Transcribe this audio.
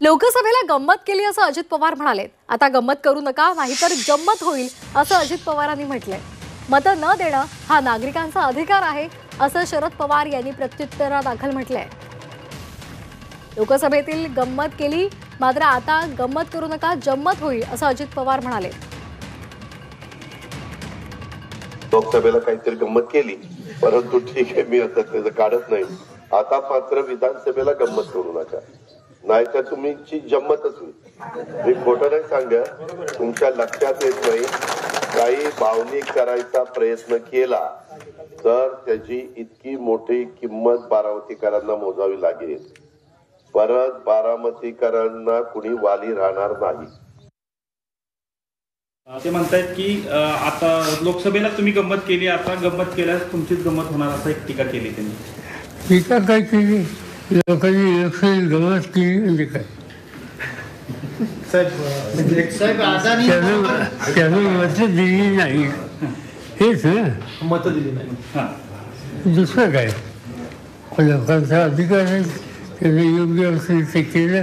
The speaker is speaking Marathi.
लोकसभेला गंमत केली असं अजित पवार म्हणाले. आता गंमत करू नका नाहीतर जम्मत होईल असं अजित पवारांनी म्हटलंय. मतं न देणं हा नागरिकांचा अधिकार आहे असं शरद पवार यांनी प्रत्युत्तरादाखल म्हटलंय. लोकसभेतील गंमत केली मात्र आता गंमत करू नका जम्मत होईल असं अजित पवार म्हणाले. लोकसभेला काहीतरी गंमत केली परंतु ठीक आहे मी आता त्याचं काढत नाही. आता मात्र विधानसभेला गंमत करू नका नाहीतर तुमची जम्मतच होईल. मी खोटं नाही सांगा तुमच्या लक्षात येत नाही. काही भावनिक करायचा प्रयत्न केला तर त्याची इतकी मोठी किंमत बारामतीकरांना मोजावी लागेल. परत बारामतीकरांना कुणी वाली राहणार नाही. ते म्हणतायत की आता लोकसभेला तुम्ही गंमत केली आता गंमत केल्यास तुमचीच गंमत होणार असं एक टीका केली त्यांनी. टीका काय केली लोकांनी इलेक्शन गंमत केली म्हणजे काय त्यानं मतं दिली नाही हेच ना मतं दिली नाही. दुसरं काय लोकांचा अधिकार आहे त्याने योग्य असेल ते केलं.